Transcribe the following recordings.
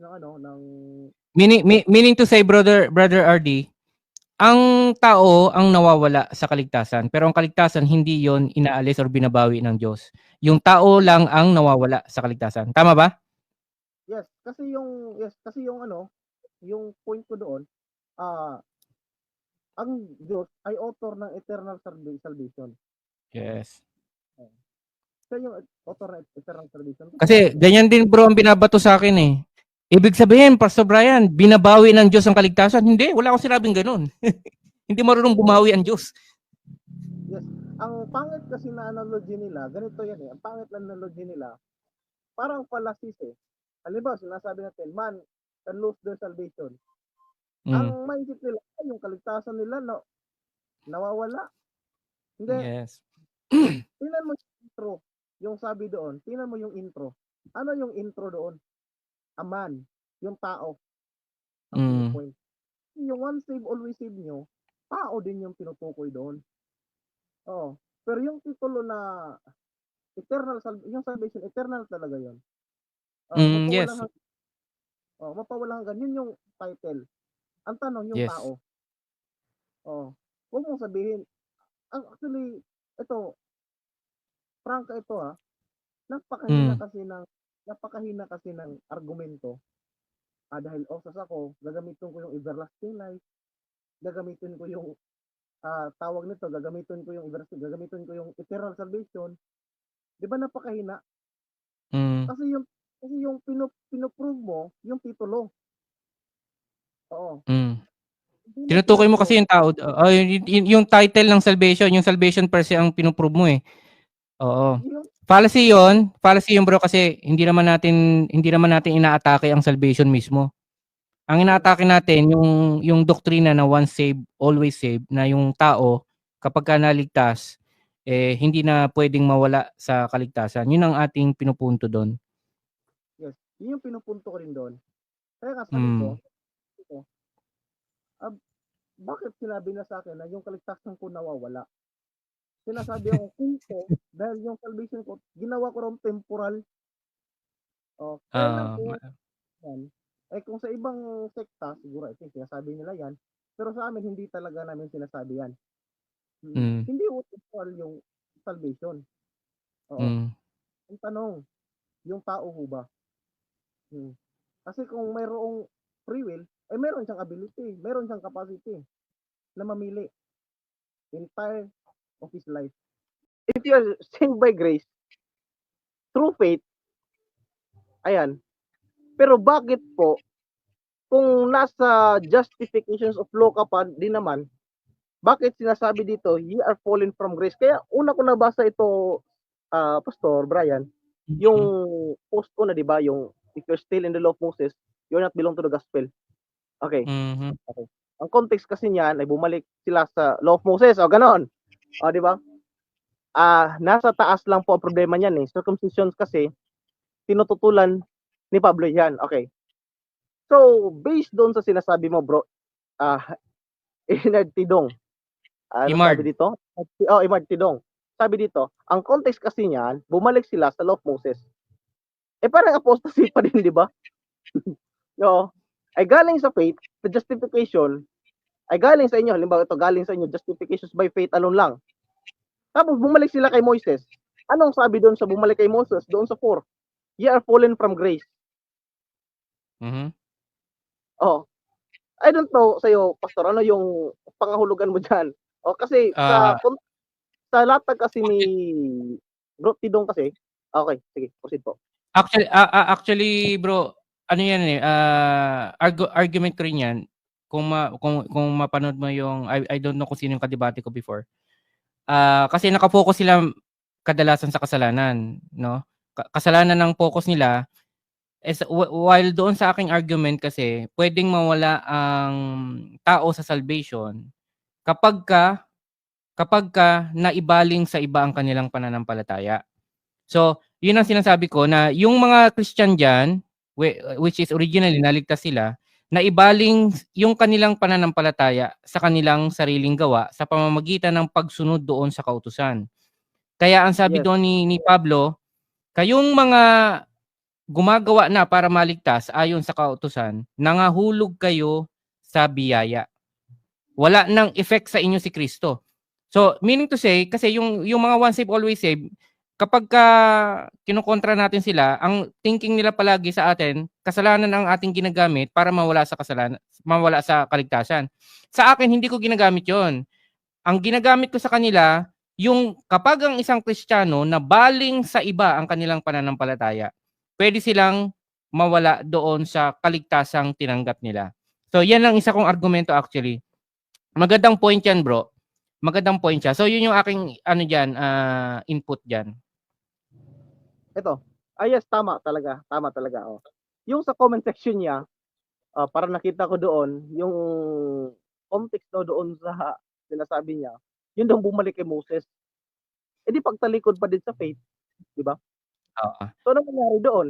ng ano, ng Meaning to say, brother RD, ang tao ang nawawala sa kaligtasan, pero ang kaligtasan hindi 'yon inaalis or binabawi ng Diyos. Yung tao lang ang nawawala sa kaligtasan. Tama ba? yes, kasi yung ano, yung point ko doon, ah, ang Diyos ay author ng eternal salvation. Yes. Siya yung author ng eternal salvation. Kasi Kasi ganyan din bro ang binabato sa akin eh. Ibig sabihin, Pastor Brian, binabawi ng Diyos ang kaligtasan? Hindi, wala akong sinabing ganun. Hindi marunong bumawi ang Diyos. yes, ang pangit kasi na analogy nila, ganito yan eh, ang pangit na analogy nila, parang fallacies eh. Halimbawa, sinasabi natin, man can lose their salvation. Ang mindset nila, yung kaligtasan nila nawawala. Hindi, Yes. tingnan mo yung intro, yung sabi doon, tingnan mo yung intro. Ano yung intro doon? A man, yung tao, ang pinupoint. Yung one save, always save nyo, tao din yung pinutukoy doon. Oo. Pero yung titulo na yung salvation, eternal talaga yun. Yes. Mapawalang hanggan, yun yung title. Ang tanong, yung Yes. tao. Huwag mong sabihin, actually, ito, prangka ito ha, napakahina kasi ng argumento. Dahil osas ako, gagamitin ko yung everlasting life, gagamitin ko yung tawag nito, gagamitin ko yung eternal salvation. Di ba napakahina? Kasi yung pinoprove mo, yung titulo. Oo. Tinutukoy mo kasi yung tao, yung title ng salvation, yung salvation per se ang pinuprove mo eh. Oo. Fallacy 'yon bro kasi hindi naman natin inaatake ang salvation mismo. Ang inaatake natin yung doktrina na once saved, always saved, na yung tao kapag ka naligtas hindi na pwedeng mawala sa kaligtasan. Yun ang ating pinupunto doon. Yes, yun yung pinupunto ko rin doon. Kaya nga sabi ko, bakit sinabi na sa akin na yung kaligtasan ko nawawala? Sinasabi ako kung dahil yung salvation ko, ginawa ko rin temporal. Kaya lang po, kung sa ibang sekta, siguro I think sinasabi nila yan, pero sa amin hindi talaga namin sinasabi yan. Hindi temporal yung salvation. Ang tanong, yung tao ho ba? Kasi kung mayroong free will, ay meron siyang ability, meron siyang capacity na mamili entire of his life. If you are saved by grace, through faith, ayan. Pero bakit po, kung nasa justifications of law ka pa din naman, bakit sinasabi dito, ye are fallen from grace? Kaya una ko nabasa ito, Pastor Brian, yung post ko na, di ba, yung if you're still in the law of Moses, you're not belong to the gospel. Okay. Okay. Ang context kasi niyan ay bumalik sila sa law of Moses, o ganon. Di ba? Nasa taas lang po ang problema niyan eh. Circumcisions kasi, tinututulan ni Pablo yan. Okay. So, based doon sa sinasabi mo, bro, Inard Tidong. Sabi dito? Imard Tidong. Sabi dito, ang context kasi niyan, bumalik sila sa law of Moses. Parang apostasy pa din, di ba? No. Ay galing sa faith, the justification, ay galing sa inyo. Halimbawa ito, galing sa inyo, justifications by faith alone lang. Tapos bumalik sila kay Moises. Anong sabi doon sa bumalik kay Moses? Doon sa 4. Ye are fallen from grace. I don't know sa'yo, Pastor, ano yung pangahulugan mo dyan? Kasi sa latag kasi ni Bro Tidong kasi, okay, sige, proceed po. Actually bro, ano yan eh, argument ko rin yan. Kung mapanood mo yung, I don't know kung sino yung kadebate ko before. Kasi nakafocus sila kadalasan sa kasalanan, no? Kasalanan ng focus nila is while doon sa aking argument kasi pwedeng mawala ang tao sa salvation kapag ka naibaling sa iba ang kanilang pananampalataya. So, yun ang sinasabi ko na yung mga Christian diyan, which is originally naligtas sila, naibaling yung kanilang pananampalataya sa kanilang sariling gawa sa pamamagitan ng pagsunod doon sa kautusan. Kaya ang sabi doon ni Pablo, kayong mga gumagawa na para maligtas ayon sa kautusan, nangahulog kayo sa biyaya. Wala nang effect sa inyo si Kristo. So, meaning to say, kasi yung mga once saved, always saved, kapag kinukontra natin sila, ang thinking nila palagi sa atin, kasalanan ang ating ginagamit para mawala sa kasalanan, mawala sa kaligtasan. Sa akin, hindi ko ginagamit yon. Ang ginagamit ko sa kanila, yung kapag ang isang Kristiyano na baling sa iba ang kanilang pananampalataya, pwede silang mawala doon sa kaligtasang tinanggap nila. So, yan ang isa kong argumento actually. Magandang point yan, bro. Magandang point siya. So, yun yung aking input diyan. Ito. Yes, tama talaga. Tama talaga. Oh. Yung sa comment section niya, para nakita ko doon, yung context doon sa sinasabi niya, yun daw bumalik kay Moses. Eh di pagtalikod pa din sa faith, di ba? Oo. So, ano nangyari doon?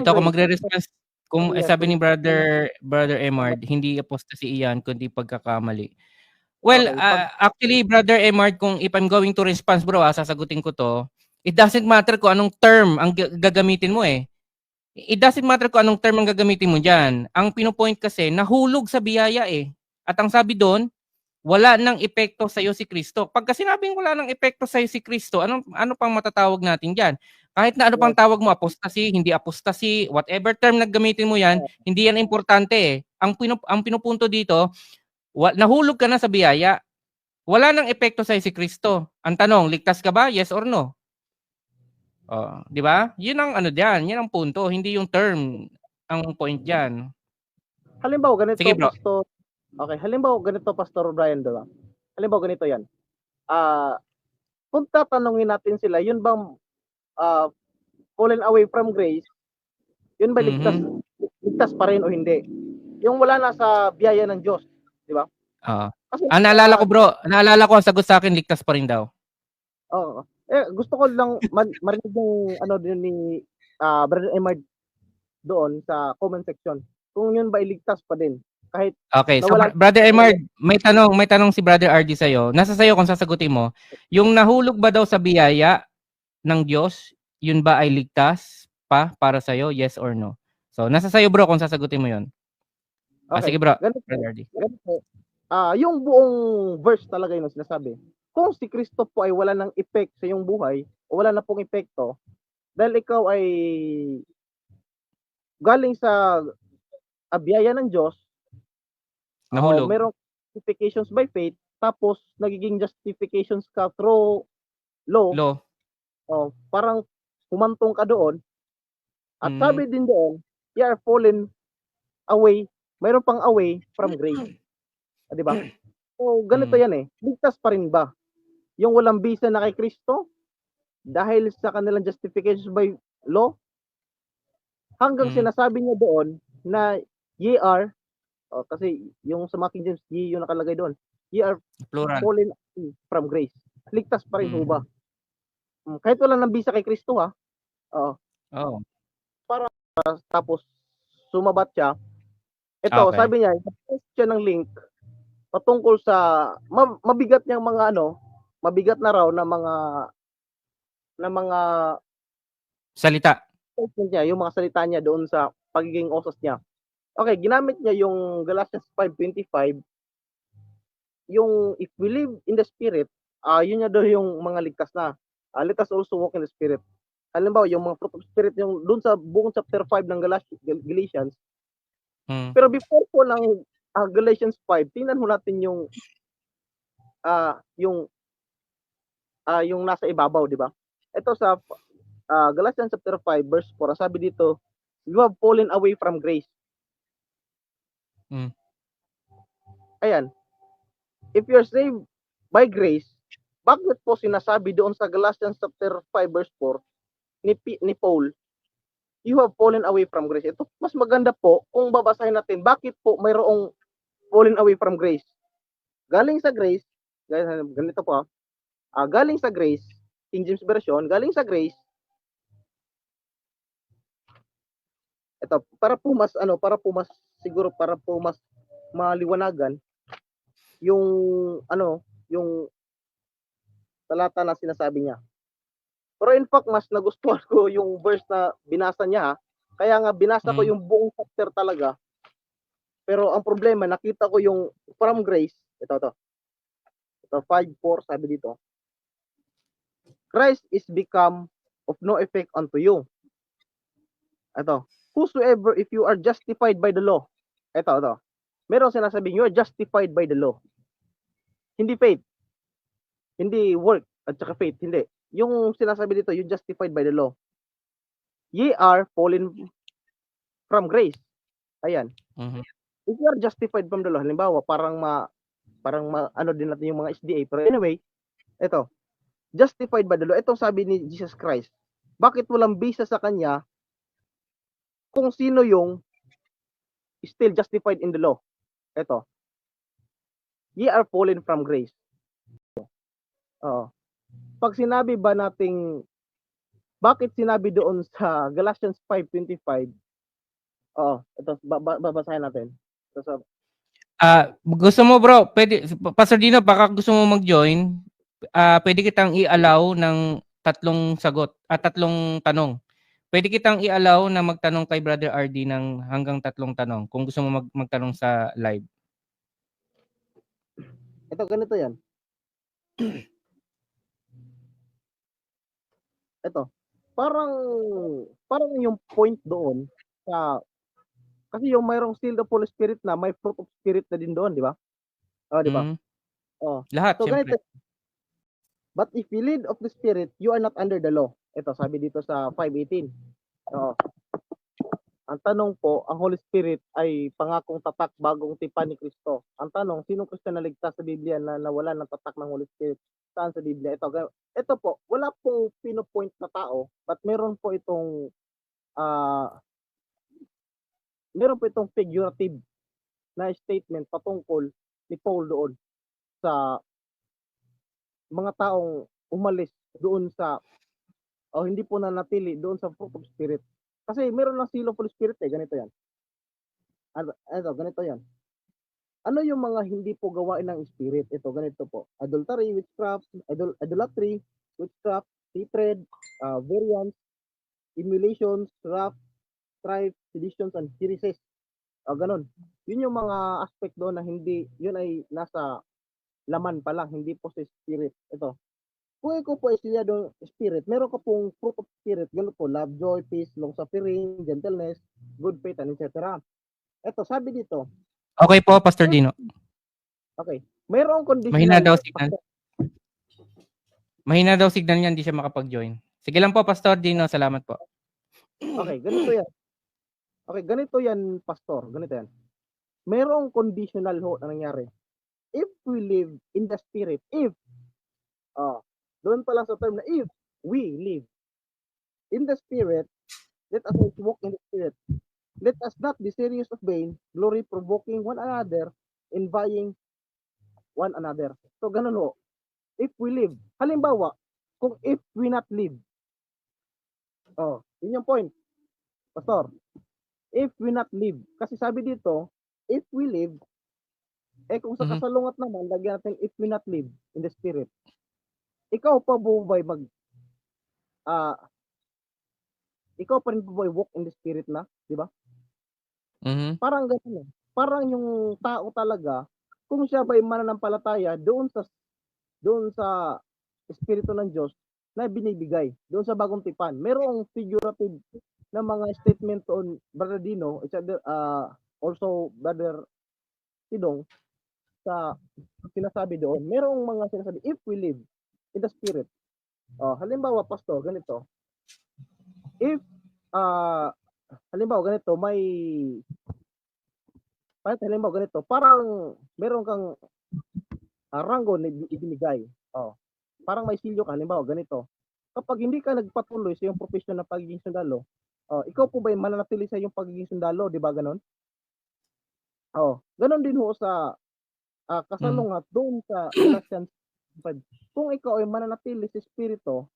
Ito ako magre-response kung sabi ni Brother Emard, hindi apostasy iyan kundi pagkakamali. Well, okay, actually Brother Emard, kung if I'm going to respond bro, sasagutin ko to. It doesn't matter kung anong term ang gagamitin mo eh. It doesn't matter kung anong term ang gagamitin mo diyan. Ang pinopoint kasi nahulog sa biyaya eh. At ang sabi doon, wala nang epekto sa iyo si Kristo. Pagka sinabing wala nang epekto sa iyo si Kristo, ano pang matatawag natin diyan? Kahit na ano pang tawag mo, apostasy, hindi apostasy, whatever term na gamitin mo yan, hindi yan importante eh. Ang pinupunto dito, nahulog ka na sa biyaya. Wala nang epekto sa si Kristo. Ang tanong, ligtas ka ba? Yes or no? Di ba? Yun ang diyan, yun ang punto, hindi yung term ang point diyan. Halimbawa ganito, sige, bro. Pastor. Okay, halimbawa ganito, Pastor Brian, diba? Halimbawa ganito 'yan. Kung tatanungin natin sila, yun bang fallen away from grace, yun ba ligtas pa rin o hindi? Yung wala na sa biyaya ng Diyos, di ba? Naalala ko bro, naalala ko ang sagot sa akin, ligtas pa rin daw. Oo. Gusto ko lang marinig yung din ni Brother Emard doon sa comment section. Kung yun ba iligtas pa din? Kahit okay, so Brother Emard, may tanong si Brother RD sa'yo. Nasa sa'yo kung sasagutin mo. Yung nahulog ba daw sa biyaya ng Diyos, yun ba ay ligtas pa para sa'yo? Yes or no? So, nasa sa'yo bro kung sasagutin mo yun. Okay. Sige bro. Ganito, yung buong verse talaga yung sinasabi. Kung si Kristo po ay wala ng effect sa iyong buhay, o wala na pong epekto, dahil ikaw ay galing sa biyaya ng Diyos, nahulog. Merong justifications by faith, tapos nagiging justifications ka through law. Parang humantong ka doon. At sabi din doon, you are fallen away, mayroon pang away from grace. Di ba? So, ganito yan eh. Ligtas pa rin ba? Yung walang bisa na kay Kristo, dahil sa kanilang justifications by law, hanggang sinasabi niya doon na ye are, kasi yung sa mga King James, ye yung nakalagay doon, ye are fallen from grace. Ligtas pa rin ho ba? Kahit wala nang bisa kay Kristo ha. Para tapos sumabat siya. Ito, sabi niya, post siya ng link patungkol sa mabigat niyang mga mabigat na raw na mga salita. Niya, yung mga salita niya doon sa pagiging osas niya. Okay, ginamit niya yung Galatians 5:25. Yung if we live in the Spirit, yun na daw yung mga ligtas na. Let us also walk in the Spirit. Halimbawa, yung mga fruit of Spirit, yung doon sa buong chapter 5 ng Galatians. Pero before po ng Galatians 5, tingnan mo natin yung nasa ibabaw, di ba? Ito sa Galatians chapter 5 verse 4, sabi dito, you have fallen away from grace. Ayan. If you're saved by grace, bakit po sinasabi doon sa Galatians chapter 5 verse 4 ni Paul, you have fallen away from grace? Ito, mas maganda po kung babasahin natin, bakit po mayroong fallen away from grace? Galing sa grace, ganito po galing sa grace, King James Version, galing sa grace, ito, para po mas siguro para po mas maliwanagan yung yung talata na sinasabi niya. Pero in fact, mas nagustuhan ko yung verse na binasa niya. Kaya nga binasa ko yung buong chapter talaga. Pero ang problema, nakita ko yung from grace. Ito. Ito, 5:4, sabi dito. Christ is become of no effect unto you. Ito. Whosoever, if you are justified by the law. Ito. Meron sinasabing, you are justified by the law. Hindi faith. Hindi work at saka faith. Hindi. Yung sinasabi dito, you justified by the law. Ye are fallen from grace. Ayan. If you are justified from the law, halimbawa, parang ano din natin yung mga SDA. Pero anyway, ito. Justified by the law. Ito sabi ni Jesus Christ. Bakit walang bisa sa kanya kung sino yung still justified in the law? Ito. Ye are fallen from grace. Pag sinabi ba nating, bakit sinabi doon sa Galatians 5:25, ito, babasahin natin. Ito, gusto mo bro, pwede, Pastor Dino, baka gusto mo mag-join, pwede kitang i-allow ng tatlong sagot, tatlong tanong. Pwede kitang i-allow na magtanong kay Brother RD ng hanggang tatlong tanong kung gusto mo magtanong sa live. Ito, ganito yan. Ito, parang yung point doon sa, kasi yung mayroong seal of Holy Spirit na, may fruit of Spirit na din doon, di ba? Di ba? Lahat, so syempre. ganito. But if you lead of the Spirit, you are not under the law. Ito, sabi dito sa 5:18. Ang tanong po, ang Holy Spirit ay pangakong tatak bagong tipan ni Kristo. Ang tanong, sinong Kristo na ligtas sa Biblia na nawala ng tatak ng Holy Spirit? Saan sa Biblia? Ito po, wala pong pinopoint na tao, but meron po itong figurative na statement patungkol ni Paul doon sa mga taong umalis doon sa hindi po nanatili doon sa fruit of Spirit. Kasi meron lang seal of Holy Spirit ganito yan. Ganito yan. Ano yung mga hindi po gawain ng Spirit? Ito, ganito po. Adultery, witchcraft, idolatry, witchcraft, hatred, variance, emulations, wrath, strife, seditions, and heresies. Ganon. Yun yung mga aspect doon na hindi, yun ay nasa laman pa lang, hindi po sa Spirit. Ito. Kung ikaw po ay siya doon Spirit, meron ka pong fruit of Spirit, ganun po, love, joy, peace, long-suffering, gentleness, good faith, and etc. Ito, sabi dito. Okay po, Pastor Dino. Okay. Mayroong conditional. Mahina daw signal. Mahina daw signal niya, hindi siya makapag-join. Sige lang po, Pastor Dino. Salamat po. Okay, ganito yan. Okay, ganito yan, Pastor. Ganito yan. Mayroong conditional ho na nangyari. If we live in the Spirit, doon pa lang sa term na if we live in the Spirit, let us walk in the Spirit. Let us not be serious of vain, glory, provoking one another, envying one another. So, ganun ho. If we live. Halimbawa, kung if we not live. Yun yung point. Pastor, if we not live. Kasi sabi dito, if we live, kung sa kasalungat naman, lagyan natin if we not live in the Spirit. Ikaw pa bubay ikaw pa rin bubay walk in the Spirit na, di ba? Parang gano'n. Parang yung tao talaga, kung siya ba'y mananampalataya doon sa Espiritu ng Diyos na binibigay doon sa bagong tipan. Merong figurative na mga statement on Brother Dino, also Brother Sidong, sa sinasabi doon. Merong mga sinasabi, if we live in the Spirit. Halimbawa, Pastor, ganito. If, halimbawa, ganito, halimbawa, ganito, parang meron kang ranggo na ibinigay. Parang may silyo ka, halimbawa, ganito. Kapag hindi ka nagpatuloy sa iyong profesyon na pagiging sundalo, ikaw po ba mananatili sa iyong pagiging sundalo, di ba ganon? Ganon din ho sa kasalungat doon sa Galatians 5. Kung ikaw ay mananatili sa Espiritu,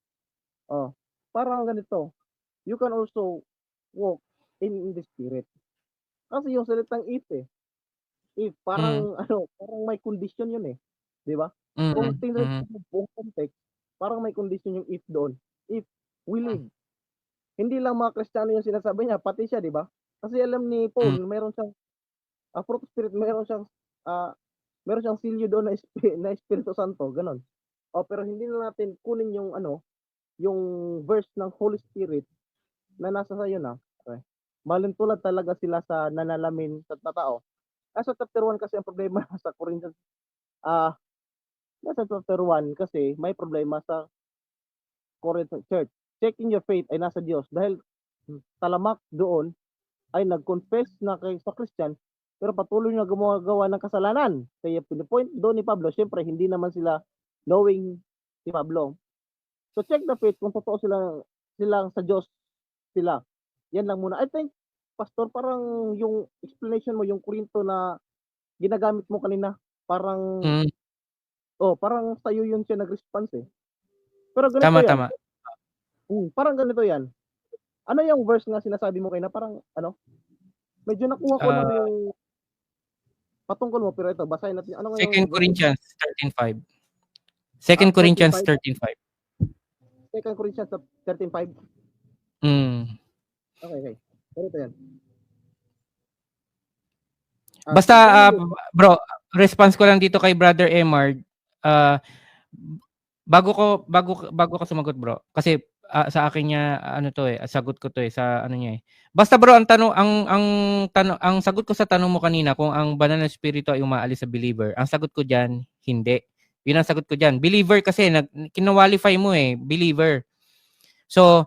parang ganito, you can also walk in the Spirit. Kasi yung salitang if parang parang may condition yun di ba? Kung tingnan mo buong context, parang may condition yung if doon. if we live. Hindi lang mga Kristiyano yung sinasabi niya, pati siya, di ba? Kasi alam ni Paul, meron siyang fruit of spirit, meron siyang silyo doon na Espiritu Santo, ganon. Pero hindi na natin kunin yung yung verse ng Holy Spirit na nasa sayo na. Okay. Malintulad talaga sila sa nanalamin sa tao. Sa chapter 1 kasi ang problema sa Corinthians, nasa chapter 1 kasi may problema sa Corinthian Church. Checking your faith ay nasa Diyos dahil talamak doon ay nag-confess na sa Christian pero patuloy na gumagawa ng kasalanan. Kaya pinipoint doon ni Pablo, syempre hindi naman sila knowing si Pablo. So check the faith kung totoo silang sa Diyos sila. Yan lang muna. I think, Pastor, parang yung explanation mo, yung Korinto na ginagamit mo kanina, parang parang sa'yo yun siya nag-response eh. Pero ganito yan. Tama. Parang ganito yan. Ano yung verse nga sinasabi mo kayo na parang medyo nakuha ko lang yung patungkol mo, pero ito, basahin natin. Ano 2 Corinthians 13:5. 2 Corinthians Corinthians 13:5. 2 Corinthians 13:5. Okay. Pero ito yan. Basta, bro, response ko lang dito kay Brother Emard. Bago ko sumagot, bro. Kasi sa akin niya sagot ko to sa ano niya eh. Basta bro, ang sagot ko sa tanong mo kanina kung ang banal na espiritu ay umaalis sa believer. Ang sagot ko diyan, hindi. Yun ang sagot ko diyan. Believer kasi kinawalify mo eh, believer. So,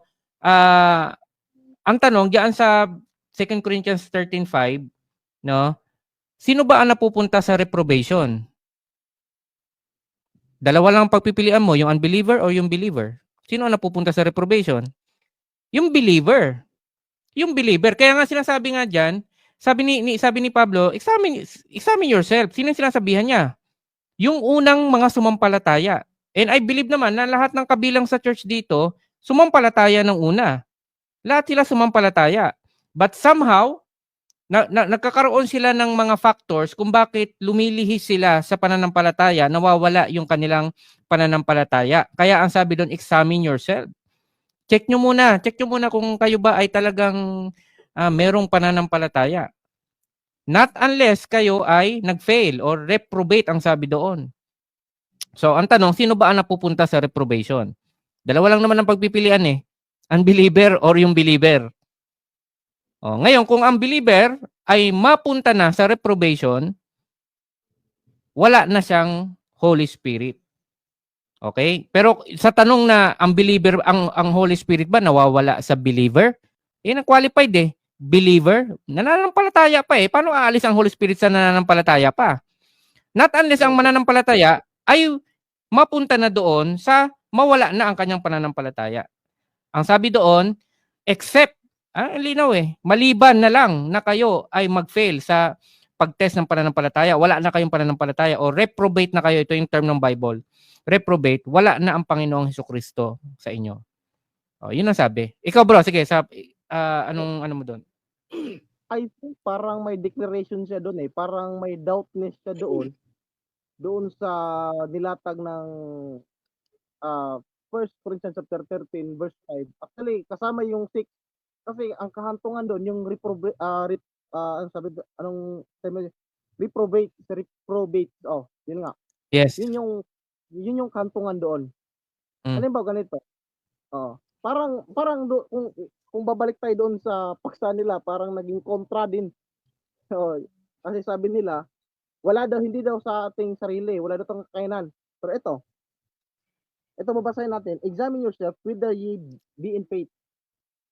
ang tanong diyan sa 2 Corinthians 13:5, no? Sino ba ang napupunta sa reprobation? Dalawa lang ang pagpipilian mo, yung unbeliever or yung believer. Sino ang napupunta sa reprobation? Yung believer. Yung believer. Kaya nga sinasabi nga diyan, sabi ni Pablo, examine yourself. Sino yung sinasabihan niya? Yung unang mga sumampalataya. And I believe naman na lahat ng kabilang sa church dito, sumampalataya ng una. Lahat sila sumampalataya. But somehow, nagkakaroon sila ng mga factors kung bakit lumilihis sila sa pananampalataya, nawawala yung kanilang pananampalataya. Kaya ang sabi doon, examine yourself. Check nyo muna kung kayo ba ay talagang merong pananampalataya. Not unless kayo ay nag-fail or reprobate ang sabi doon. So ang tanong, sino ba ang napupunta sa reprobation? Dalawa lang naman ang pagpipilian eh. Unbeliever or yung believer. Ngayon, kung ang believer ay mapunta na sa reprobation, wala na siyang Holy Spirit. Okay? Pero sa tanong na ang believer, ang Holy Spirit ba nawawala sa believer? Qualified eh. Believer, nananampalataya pa eh. Paano aalis ang Holy Spirit sa nananampalataya pa? Not unless ang mananampalataya ay mapunta na doon sa mawala na ang kanyang pananampalataya. Ang sabi doon, except linaw eh. Maliban na lang na kayo ay mag-fail sa pag-test ng pananampalataya, wala na kayong pananampalataya o reprobate na kayo, ito yung term ng Bible. Reprobate, wala na ang Panginoong Hesukristo sa inyo. Yun ang sabi. Ikaw bro, sige, ano mo doon? I think parang may declaration siya doon eh. Parang may doubtness siya doon sa nilatag ng 1 Corinthians chapter 13 verse 5. Actually, kasama yung 6. Kasi ang kahantungan doon, yung reprobate, reprobate. Yun nga. Yes. Yun yung kahantungan doon. Ano ba ganito? Parang kung babalik tayo doon sa paksa nila, parang naging kontra din. Kasi sabi nila, hindi daw sa ating sarili, wala daw tayong kakayanan. Pero ito babasahin natin, examine yourself whether ye be in faith.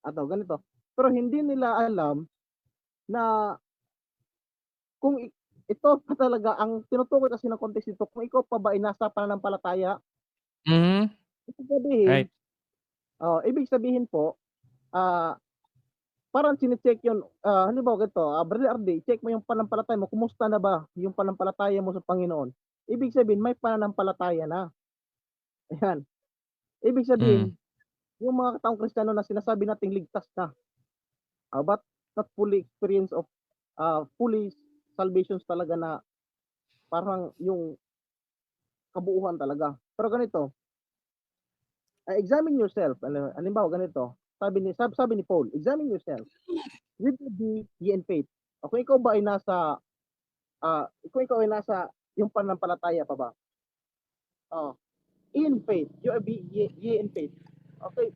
Ganito. Pero hindi nila alam na kung ito pa talaga ang tinutukoy kasi ng context dito, kung ikaw pa ba ay nasa pananampalataya. Right. Ibig sabihin po, parang sine-check yun. Halimbawa ganito, Brother Ardy, check mo yung pananampalataya mo, kumusta na ba yung pananampalataya mo sa Panginoon? Ibig sabihin, may pananampalataya na. Ayan. Ibig sabihin, yung mga taong Kristiyano na sinasabi nating ligtas na, but not fully experience of fully salvations talaga na parang yung kabuuhan talaga. Pero ganito, examine yourself. Halimbawa ganito, sabi ni Paul, examine yourself. With the ye in faith. O kung ikaw ba ay nasa yung pananampalataya pa ba? Oh, in faith. You are ye in faith. Okay.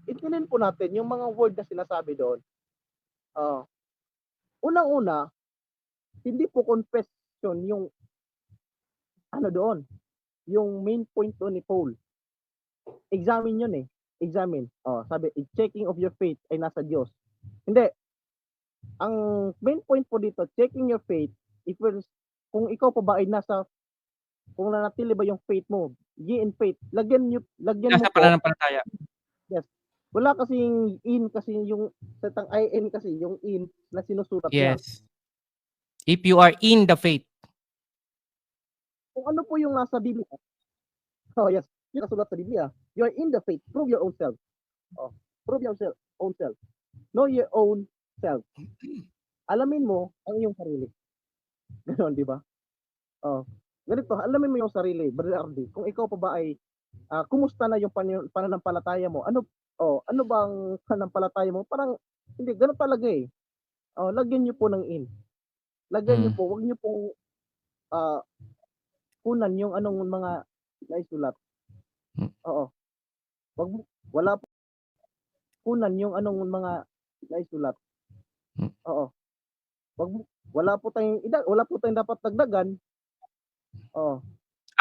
Intindihin po natin yung mga word na sinasabi doon. Unang-una, hindi po confession yung doon. Yung main point doon ni Paul. Examine yun eh. Examine. Sabi, checking of your faith ay nasa Diyos. Hindi. Ang main point po dito, checking your faith, kung ikaw pa ba ay kung nanatili ba yung faith mo, ye in faith, lagyan Nasa mo po. pananampalataya. Yes. Wala kasing in kasi yung setang in kasi yung in na sinusulat niya. Yes. If you are in the faith. Kung ano po yung nasa Biblia. Yes. Yung nasulat sa Biblia. You are in the faith. Prove your own self. Prove your own self. Know your own self. Alamin mo ang iyong sarili. Ganon, di ba? Ganito, alamin mo yung sarili, Brother Ardy. Kung ikaw pa ba ay kumusta na yung pananampalataya mo? Ano bang pananampalataya mo? Parang hindi ganoon talaga eh. Lagyan niyo po ng in. Lagyan niyo po, wag niyo pong kunan yung anong mga naisulat. Wala po kunan yung anong mga naisulat. Wala po tayong dapat dagdagan.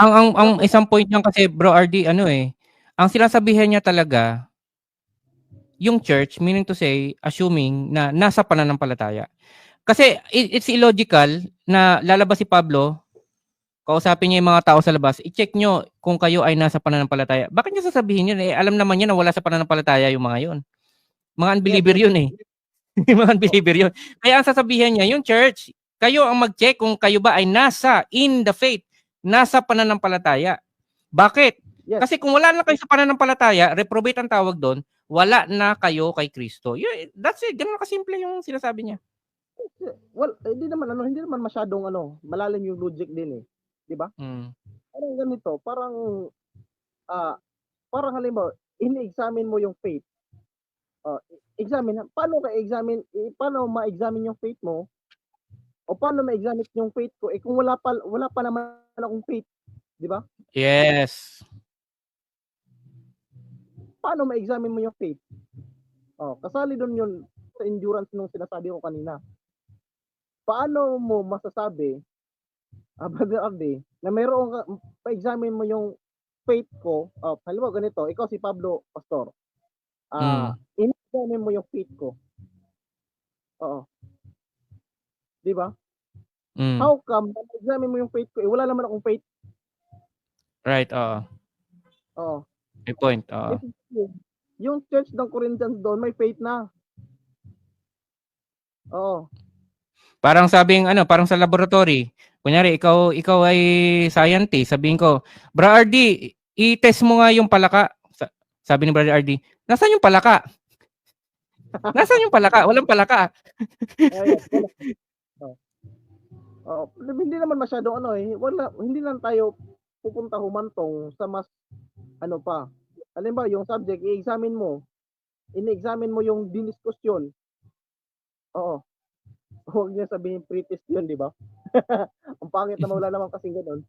Ang isang point niyan kasi Bro RD ang sinasabihan niya talaga yung church, meaning to say, assuming na nasa pananampalataya. Kasi it's illogical na lalabas si Pablo, kausapin niya yung mga tao sa labas, i-check nyo kung kayo ay nasa pananampalataya. Bakit niya sasabihin yun? Alam naman niya na wala sa pananampalataya yung mga yun. Mga unbeliever yun eh. Mga unbeliever yun. Kaya ang sasabihin niya, yung church, kayo ang mag-check kung kayo ba ay nasa in the faith, nasa pananampalataya. Bakit? Yes. Kasi kung wala na kayo sa pananampalataya, reprobate ang tawag doon, wala na kayo kay Kristo. That's it. Ganun kasimple yung sinasabi niya. Well, hindi naman masyadong malalim yung logic din eh. 'Di ba? Parang ganito, parang halimbawa, ini-examine mo yung faith. Paano ma-examine yung faith mo? O paano ma-examine yung faith ko kung wala pa naman akong faith, 'di ba? Yes. Paano ma-examine mo yung faith? Kasali doon yun sa endurance nung sinasabi ko kanina. Paano mo masasabi, Brother Ardy, na pa-examine mo yung faith ko? Halimbawa ganito, ikaw si Pablo, pastor. In-examine mo yung faith ko. Di ba? How come na-examine mo yung faith ko? Wala naman akong faith. Right, may point, Yung church ng Corinthians doon, may faith na. Parang parang sa laboratory. Kunyari, ikaw ay scientist. Sabihin ko, Bro RD, i-test mo nga yung palaka. Sabi ni Brother RD, nasaan yung palaka? Nasaan yung palaka? Walang palaka. Hindi naman masyado hindi lang tayo pupunta humantong sa mas pa. Halimbawa, yung subject, i-examine mo. In-examine mo yung diniskusyon. Huwag niya sabihin pretest yun, di ba? Ang pangit na wala naman kasing gano'n.